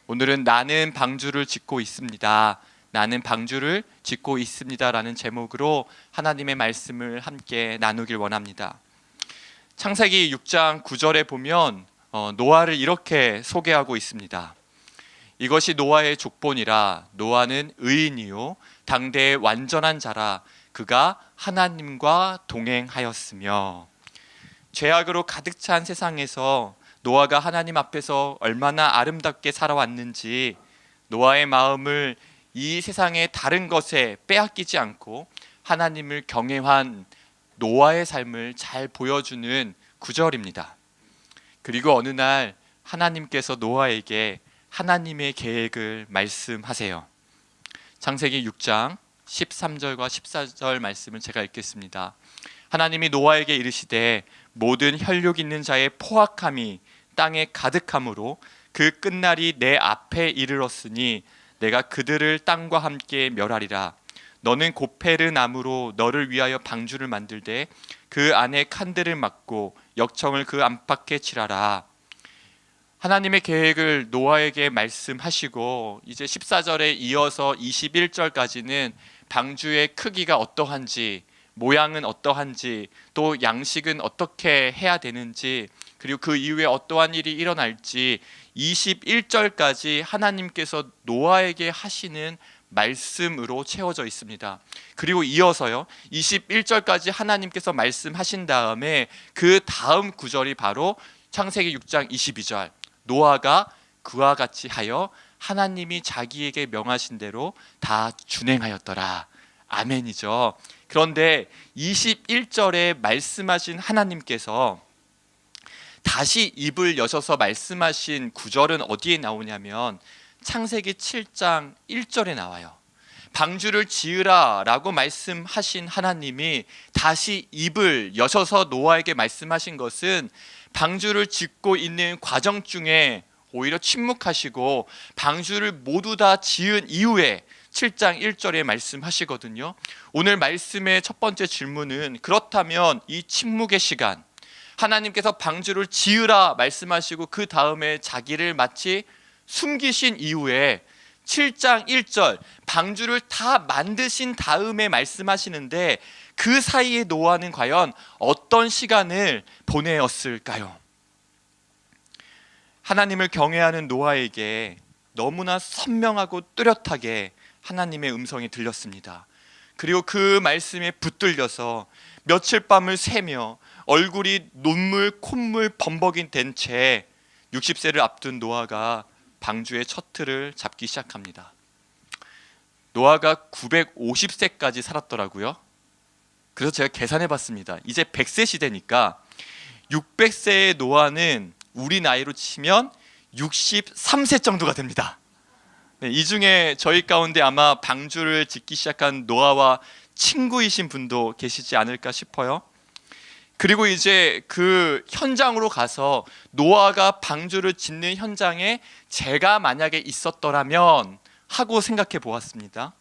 오늘은 나는 방주를 짓고 있습니다. 나는 방주를 짓고 있습니다라는 제목으로 하나님의 말씀을 함께 나누길 원합니다. 창세기 6장 9절에 보면 노아를 이렇게 소개하고 있습니다. 이것이 노아의 족본이라. 노아는 의인이요 당대의 완전한 자라. 그가 하나님과 동행하였으며. 죄악으로 가득 찬 세상에서 노아가 하나님 앞에서 얼마나 아름답게 살아왔는지, 노아의 마음을 이 세상의 다른 것에 빼앗기지 않고 하나님을 경외한 노아의 삶을 잘 보여주는 구절입니다. 그리고 어느 날 하나님께서 노아에게 하나님의 계획을 말씀하세요. 창세기 6장 13절과 14절 말씀을 제가 읽겠습니다. 하나님이 노아에게 이르시되 모든 혈육 있는 자의 포악함이 땅에 가득함으로 그 끝날이 내 앞에 이르렀으니 내가 그들을 땅과 함께 멸하리라. 너는 고페르 나무로 너를 위하여 방주를 만들되 그 안에 칸들을 막고 역청을 그 안팎에 칠하라. 하나님의 계획을 노아에게 말씀하시고 이제 14절에 이어서 21절까지는 방주의 크기가 어떠한지, 모양은 어떠한지, 또 양식은 어떻게 해야 되는지, 그리고 그 이후에 어떠한 일이 일어날지 21절까지 하나님께서 노아에게 하시는 말씀으로 채워져 있습니다. 그리고 이어서요 21절까지 하나님께서 말씀하신 다음에 그 다음 구절이 바로 창세기 6장 22절, 노아가 그와 같이 하여 하나님이 자기에게 명하신 대로 다 준행하였더라. 아멘이죠. 그런데 21절에 말씀하신 하나님께서 다시 입을 여셔서 말씀하신 구절은 어디에 나오냐면 창세기 7장 1절에 나와요. 방주를 지으라 라고 말씀하신 하나님이 다시 입을 여셔서 노아에게 말씀하신 것은 방주를 짓고 있는 과정 중에 오히려 침묵하시고 방주를 모두 다 지은 이후에 7장 1절에 말씀하시거든요. 오늘 말씀의 첫 번째 질문은, 그렇다면 이 침묵의 시간, 하나님께서 방주를 지으라 말씀하시고 그 다음에 자기를 마치 숨기신 이후에 7장 1절 방주를 다 만드신 다음에 말씀하시는데 그 사이에 노아는 과연 어떤 시간을 보내었을까요? 하나님을 경외하는 노아에게 너무나 선명하고 뚜렷하게 하나님의 음성이 들렸습니다. 그리고 그 말씀에 붙들려서 며칠 밤을 새며 얼굴이 눈물 콧물 범벅이 된 채 60세를 앞둔 노아가 방주의 첫 틀을 잡기 시작합니다. 노아가 950세까지 살았더라고요. 그래서 제가 계산해 봤습니다. 이제 100세 시대니까 600세의 노아는 우리 나이로 치면 63세 정도가 됩니다. 네, 이 중에 저희 가운데 아마 방주를 짓기 시작한 노아와 친구이신 분도 계시지 않을까 싶어요. 그리고 이제 그 현장으로 가서 노아가 방주를 짓는 현장에 제가 만약에 있었더라면 하고 생각해 보았습니다.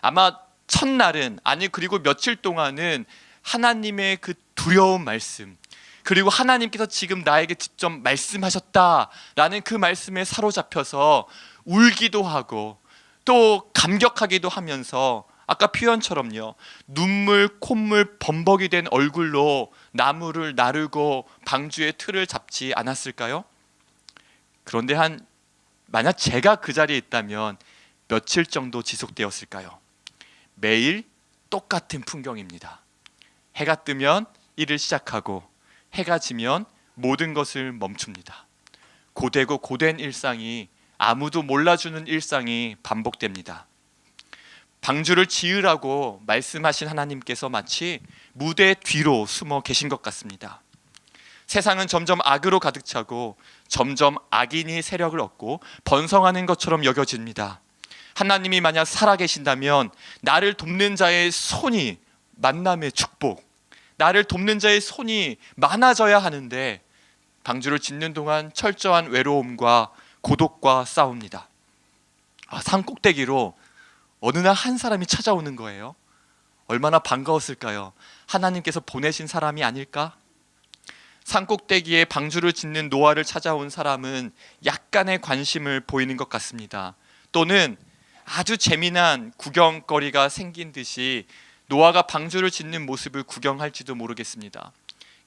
아마 첫날은, 아니 그리고 며칠 동안은 하나님의 그 두려운 말씀, 그리고 하나님께서 지금 나에게 직접 말씀하셨다라는 그 말씀에 사로잡혀서 울기도 하고 또 감격하기도 하면서 아까 표현처럼요 눈물 콧물 범벅이 된 얼굴로 나무를 나르고 방주의 틀을 잡지 않았을까요? 그런데 만약 제가 그 자리에 있다면 며칠 정도 지속되었을까요? 매일 똑같은 풍경입니다. 해가 뜨면 일을 시작하고 해가 지면 모든 것을 멈춥니다. 고되고 고된 일상이, 아무도 몰라주는 일상이 반복됩니다. 방주를 지으라고 말씀하신 하나님께서 마치 무대 뒤로 숨어 계신 것 같습니다. 세상은 점점 악으로 가득 차고 점점 악인이 세력을 얻고 번성하는 것처럼 여겨집니다. 하나님이 만약 살아계신다면 나를 돕는 자의 손이 만남의 축복, 나를 돕는 자의 손이 많아져야 하는데 방주를 짓는 동안 철저한 외로움과 고독과 싸웁니다. 산 꼭대기로 어느 날 한 사람이 찾아오는 거예요. 얼마나 반가웠을까요? 하나님께서 보내신 사람이 아닐까? 산꼭대기에 방주를 짓는 노아를 찾아온 사람은 약간의 관심을 보이는 것 같습니다. 또는 아주 재미난 구경거리가 생긴 듯이 노아가 방주를 짓는 모습을 구경할지도 모르겠습니다.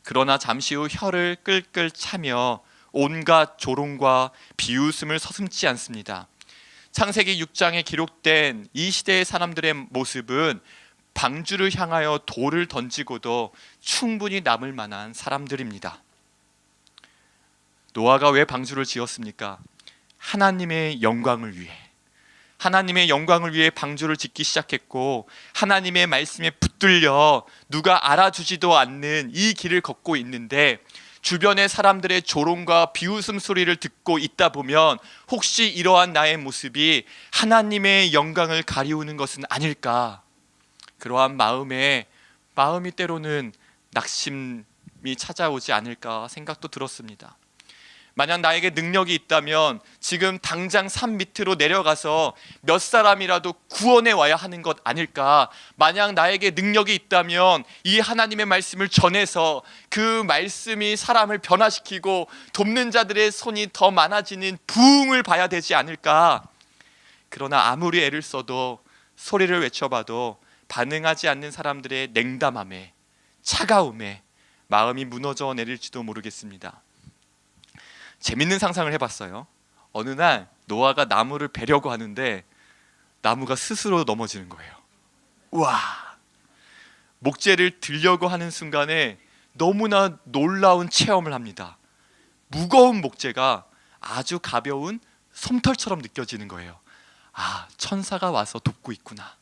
그러나 잠시 후 혀를 끌끌 차며 온갖 조롱과 비웃음을 서슴지 않습니다. 창세기 6장에 기록된 이 시대의 사람들의 모습은 방주를 향하여 돌을 던지고도 충분히 남을 만한 사람들입니다. 노아가 왜 방주를 지었습니까? 하나님의 영광을 위해. 하나님의 영광을 위해 방주를 짓기 시작했고, 하나님의 말씀에 붙들려 누가 알아주지도 않는 이 길을 걷고 있는데, 주변의 사람들의 조롱과 비웃음 소리를 듣고 있다 보면 혹시 이러한 나의 모습이 하나님의 영광을 가리우는 것은 아닐까, 그러한 마음이 때로는 낙심이 찾아오지 않을까 생각도 들었습니다. 만약 나에게 능력이 있다면 지금 당장 산 밑으로 내려가서 몇 사람이라도 구원해 와야 하는 것 아닐까. 만약 나에게 능력이 있다면 이 하나님의 말씀을 전해서 그 말씀이 사람을 변화시키고 돕는 자들의 손이 더 많아지는 부흥을 봐야 되지 않을까. 그러나 아무리 애를 써도 소리를 외쳐봐도 반응하지 않는 사람들의 냉담함에, 차가움에 마음이 무너져 내릴지도 모르겠습니다. 재밌는 상상을 해봤어요. 어느 날 노아가 나무를 베려고 하는데 나무가 스스로 넘어지는 거예요. 우와! 목재를 들려고 하는 순간에 너무나 놀라운 체험을 합니다. 무거운 목재가 아주 가벼운 솜털처럼 느껴지는 거예요. 아, 천사가 와서 돕고 있구나.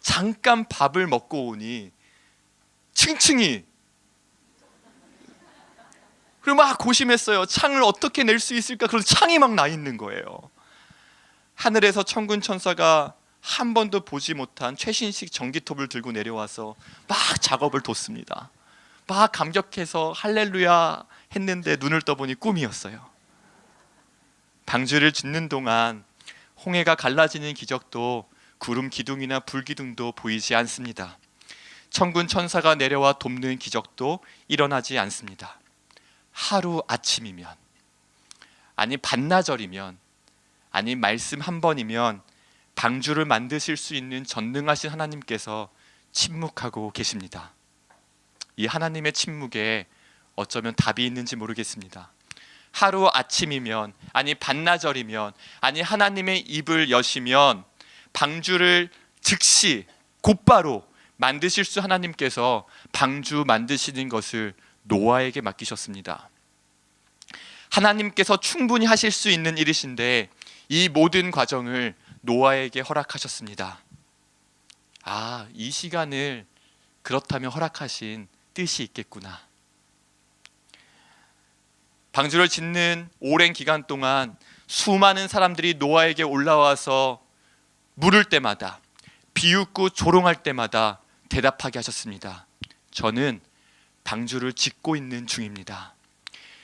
잠깐 밥을 먹고 오니 층층이, 그리고 막 고심했어요. 창을 어떻게 낼 수 있을까? 그래서 창이 막 나 있는 거예요. 하늘에서 천군 천사가 한 번도 보지 못한 최신식 전기톱을 들고 내려와서 막 작업을 뒀습니다. 막 감격해서 할렐루야 했는데 눈을 떠보니 꿈이었어요. 방주를 짓는 동안 홍해가 갈라지는 기적도 구름 기둥이나 불 기둥도 보이지 않습니다. 천군 천사가 내려와 돕는 기적도 일어나지 않습니다. 하루 아침이면, 아니 반나절이면, 아니 말씀 한 번이면 방주를 만드실 수 있는 전능하신 하나님께서 침묵하고 계십니다. 이 하나님의 침묵에 어쩌면 답이 있는지 모르겠습니다. 하루 아침이면, 아니 반나절이면, 아니 하나님의 입을 여시면 방주를 즉시 곧바로 만드실 수 하나님께서 방주 만드시는 것을 노아에게 맡기셨습니다. 하나님께서 충분히 하실 수 있는 일이신데 이 모든 과정을 노아에게 허락하셨습니다. 아, 이 시간을 그렇다면 허락하신 뜻이 있겠구나. 방주를 짓는 오랜 기간 동안 수많은 사람들이 노아에게 올라와서 물을 때마다, 비웃고 조롱할 때마다 대답하게 하셨습니다. 저는 방주를 짓고 있는 중입니다.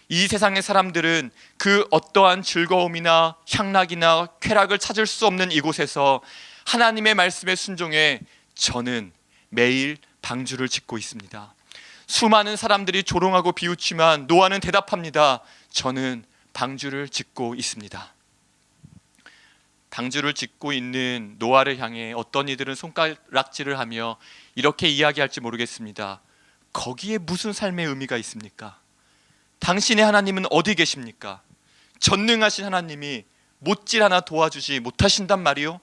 이 세상의 사람들은 그 어떠한 즐거움이나 향락이나 쾌락을 찾을 수 없는 이곳에서 하나님의 말씀에 순종해 저는 매일 방주를 짓고 있습니다. 수많은 사람들이 조롱하고 비웃지만 노아는 대답합니다. 저는 방주를 짓고 있습니다. 방주를 짓고 있는 노아를 향해 어떤 이들은 손가락질을 하며 이렇게 이야기할지 모르겠습니다. 거기에 무슨 삶의 의미가 있습니까? 당신의 하나님은 어디 계십니까? 전능하신 하나님이 못질 하나 도와주지 못하신단 말이요?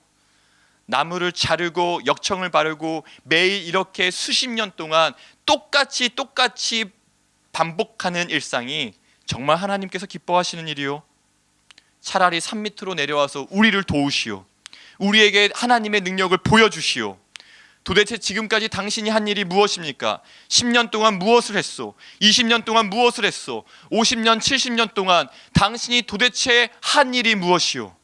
나무를 자르고 역청을 바르고 매일 이렇게 수십 년 동안 똑같이 반복하는 일상이 정말 하나님께서 기뻐하시는 일이요? 차라리 산 밑으로 내려와서 우리를 도우시오. 우리에게 하나님의 능력을 보여주시오. 도대체 지금까지 당신이 한 일이 무엇입니까? 10년 동안 무엇을 했소? 20년 동안 무엇을 했소? 50년, 70년 동안 당신이 도대체 한 일이 무엇이오?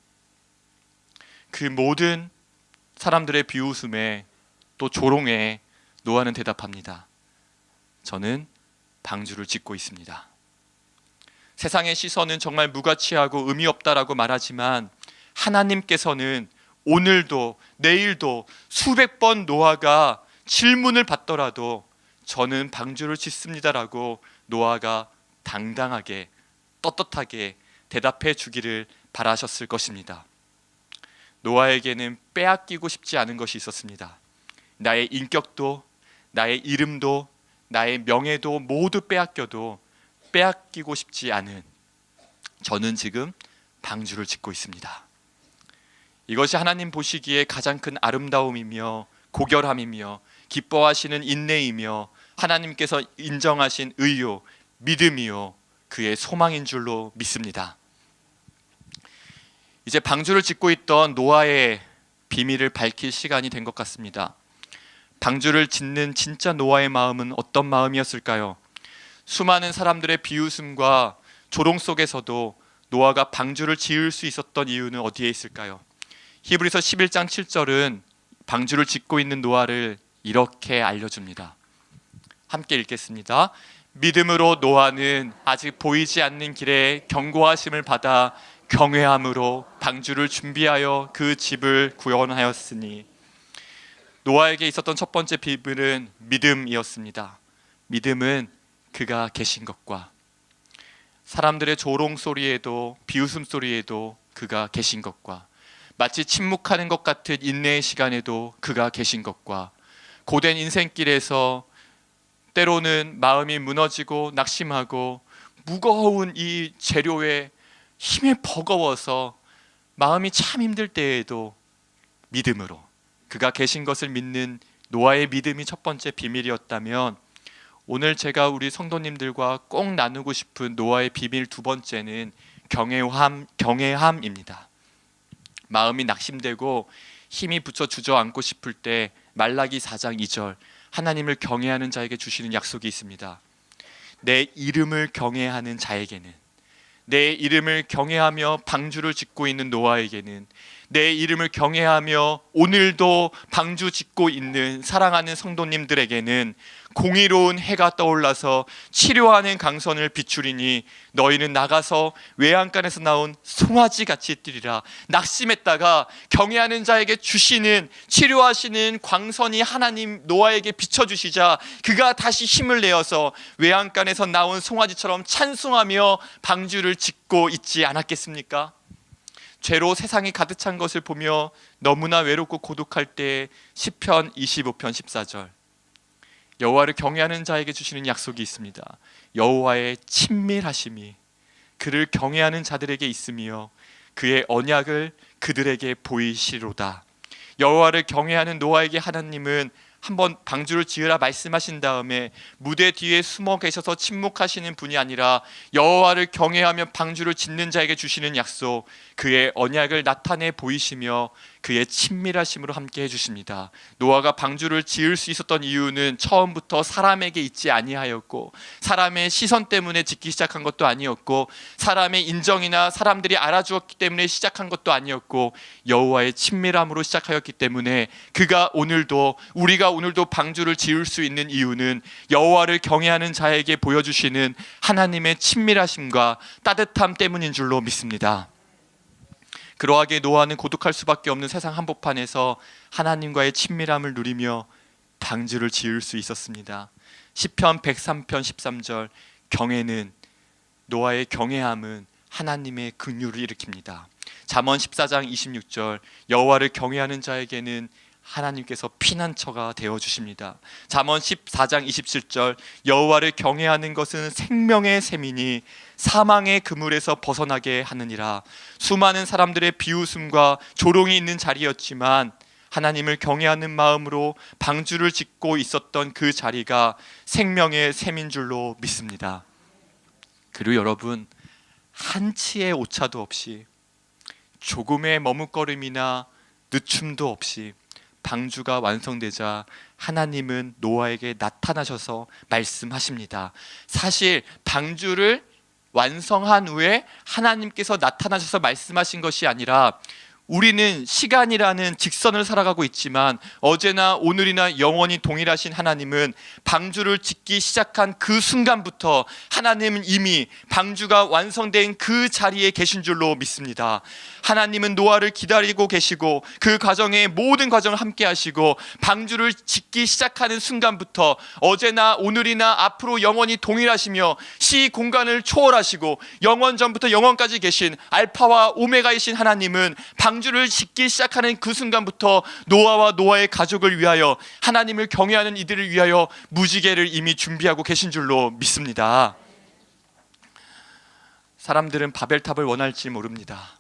그 모든 사람들의 비웃음에 또 조롱에 노아는 대답합니다. 저는 방주를 짓고 있습니다. 세상의 시선은 정말 무가치하고 의미 없다라고 말하지만 하나님께서는 오늘도 내일도 수백 번 노아가 질문을 받더라도 저는 방주를 짓습니다라고 노아가 당당하게 떳떳하게 대답해 주기를 바라셨을 것입니다. 노아에게는 빼앗기고 싶지 않은 것이 있었습니다. 나의 인격도, 나의 이름도, 나의 명예도 모두 빼앗겨도 빼앗기고 싶지 않은, 저는 지금 방주를 짓고 있습니다. 이것이 하나님 보시기에 가장 큰 아름다움이며 고결함이며 기뻐하시는 인내이며 하나님께서 인정하신 의요, 믿음이요, 그의 소망인 줄로 믿습니다. 이제 방주를 짓고 있던 노아의 비밀을 밝힐 시간이 된 것 같습니다. 방주를 짓는 진짜 노아의 마음은 어떤 마음이었을까요? 수많은 사람들의 비웃음과 조롱 속에서도 노아가 방주를 지을 수 있었던 이유는 어디에 있을까요? 히브리서 11장 7절은 방주를 짓고 있는 노아를 이렇게 알려줍니다. 함께 읽겠습니다. 믿음으로 노아는 아직 보이지 않는 길에 경고하심을 받아 경외함으로 방주를 준비하여 그 집을 구원하였으니. 노아에게 있었던 첫 번째 비밀은 믿음이었습니다. 믿음은 그가 계신 것과, 사람들의 조롱 소리에도 비웃음 소리에도 그가 계신 것과, 마치 침묵하는 것 같은 인내의 시간에도 그가 계신 것과, 고된 인생길에서 때로는 마음이 무너지고 낙심하고 무거운 이 재료에 힘에 버거워서 마음이 참 힘들 때에도 믿음으로 그가 계신 것을 믿는 노아의 믿음이 첫 번째 비밀이었다면, 오늘 제가 우리 성도님들과 꼭 나누고 싶은 노아의 비밀 두 번째는 경외함입니다. 마음이 낙심되고 힘이 붙여 주저앉고 싶을 때 말라기 4장 2절, 하나님을 경외하는 자에게 주시는 약속이 있습니다. 내 이름을 경외하는 자에게는, 내 이름을 경외하며 방주를 짓고 있는 노아에게는, 내 이름을 경외하며 오늘도 방주 짓고 있는 사랑하는 성도님들에게는 공의로운 해가 떠올라서 치료하는 강선을 비추리니 너희는 나가서 외양간에서 나온 송아지 같이 뛰리라. 낙심했다가 경외하는 자에게 주시는 치료하시는 광선이 하나님 노아에게 비춰주시자 그가 다시 힘을 내어서 외양간에서 나온 송아지처럼 찬송하며 방주를 짓고 있지 않았겠습니까? 죄로 세상이 가득 찬 것을 보며 너무나 외롭고 고독할 때 시편 25편 14절, 여호와를 경외하는 자에게 주시는 약속이 있습니다. 여호와의 친밀하심이 그를 경외하는 자들에게 있으며 그의 언약을 그들에게 보이시로다. 여호와를 경외하는 노아에게 하나님은 한번 방주를 지으라 말씀하신 다음에 무대 뒤에 숨어 계셔서 침묵하시는 분이 아니라 여호와를 경외하며 방주를 짓는 자에게 주시는 약속, 그의 언약을 나타내 보이시며 그의 친밀하심으로 함께 해주십니다. 노아가 방주를 지을 수 있었던 이유는 처음부터 사람에게 있지 아니하였고, 사람의 시선 때문에 짓기 시작한 것도 아니었고, 사람의 인정이나 사람들이 알아주었기 때문에 시작한 것도 아니었고, 여호와의 친밀함으로 시작하였기 때문에 우리가 오늘도 방주를 지을 수 있는 이유는 여호와를 경외하는 자에게 보여주시는 하나님의 친밀하심과 따뜻함 때문인 줄로 믿습니다. 그러하게 노아는 고독할 수밖에 없는 세상 한복판에서 하나님과의 친밀함을 누리며 방주를 지을 수 있었습니다. 시편 103편 13절, 노아의 경외함은 하나님의 긍휼을 일으킵니다. 잠언 14장 26절, 여호와를 경외하는 자에게는 하나님께서 피난처가 되어주십니다. 잠언 14장 27절, 여호와를 경외하는 것은 생명의 샘이니 사망의 그물에서 벗어나게 하느니라. 수많은 사람들의 비웃음과 조롱이 있는 자리였지만 하나님을 경외하는 마음으로 방주를 짓고 있었던 그 자리가 생명의 샘인 줄로 믿습니다. 그리고 여러분, 한치의 오차도 없이, 조금의 머뭇거림이나 늦춤도 없이 방주가 완성되자 하나님은 노아에게 나타나셔서 말씀하십니다. 사실 방주를 완성한 후에 하나님께서 나타나셔서 말씀하신 것이 아니라 우리는 시간이라는 직선을 살아가고 있지만 어제나 오늘이나 영원히 동일하신 하나님은 방주를 짓기 시작한 그 순간부터 하나님은 이미 방주가 완성된 그 자리에 계신 줄로 믿습니다. 하나님은 노아를 기다리고 계시고 그 과정의 모든 과정을 함께 하시고 방주를 짓기 시작하는 순간부터 어제나 오늘이나 앞으로 영원히 동일하시며 시 공간을 초월하시고 영원 전부터 영원까지 계신 알파와 오메가이신 하나님은 방주를 짓기 시작하는 그 순간부터 노아와 노아의 가족을 위하여 하나님을 경외하는 이들을 위하여 무지개를 이미 준비하고 계신 줄로 믿습니다. 사람들은 바벨탑을 원할지 모릅니다.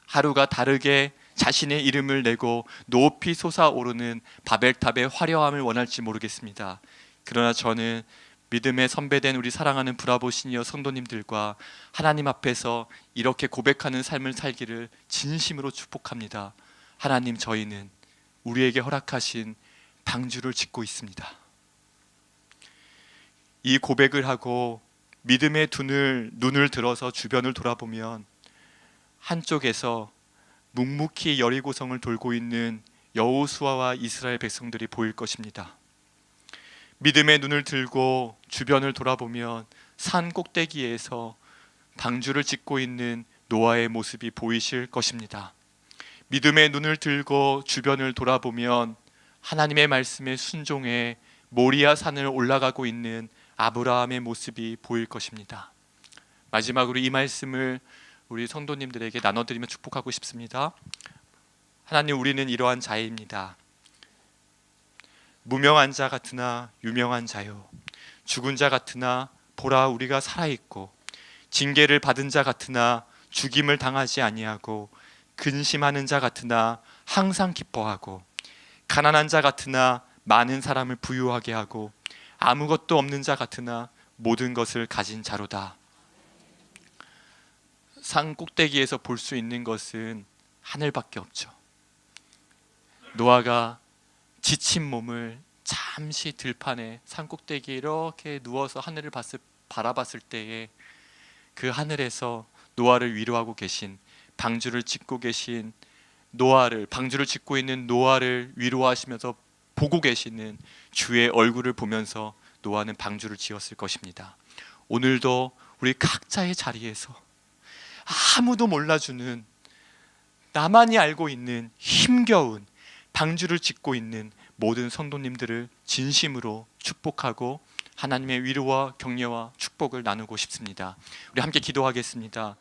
하루가 다르게 자신의 이름을 내고 높이 솟아오르는 바벨탑의 화려함을 원할지 모르겠습니다. 그러나 저는 믿음의 선배된 우리 사랑하는 브라보 시니어 성도님들과 하나님 앞에서 이렇게 고백하는 삶을 살기를 진심으로 축복합니다. 하나님, 저희는 우리에게 허락하신 방주를 짓고 있습니다. 이 고백을 하고 믿음의 눈을 들어서 주변을 돌아보면 한쪽에서 묵묵히 여리고성을 돌고 있는 여호수아와 이스라엘 백성들이 보일 것입니다. 믿음의 눈을 들고 주변을 돌아보면 산 꼭대기에서 방주를 짓고 있는 노아의 모습이 보이실 것입니다. 믿음의 눈을 들고 주변을 돌아보면 하나님의 말씀에 순종해 모리아 산을 올라가고 있는 아브라함의 모습이 보일 것입니다. 마지막으로 이 말씀을 우리 성도님들에게 나눠드리며 축복하고 싶습니다. 하나님, 우리는 이러한 자입니다. 무명한 자 같으나 유명한 자요, 죽은 자 같으나 보라 우리가 살아있고, 징계를 받은 자 같으나 죽임을 당하지 아니하고, 근심하는 자 같으나 항상 기뻐하고, 가난한 자 같으나 많은 사람을 부유하게 하고, 아무것도 없는 자 같으나 모든 것을 가진 자로다. 산 꼭대기에서 볼 수 있는 것은 하늘밖에 없죠. 노아가 지친 몸을 잠시 들판에 산 꼭대기에 이렇게 누워서 하늘을 바라봤을 때에 그 하늘에서 노아를 위로하고 계신, 방주를 짓고 계신 노아를, 방주를 짓고 있는 노아를 위로하시면서 보고 계시는 주의 얼굴을 보면서 노아는 방주를 지었을 것입니다. 오늘도 우리 각자의 자리에서 아무도 몰라주는, 나만이 알고 있는 힘겨운 방주를 짓고 있는 모든 성도님들을 진심으로 축복하고 하나님의 위로와 격려와 축복을 나누고 싶습니다. 우리 함께 기도하겠습니다.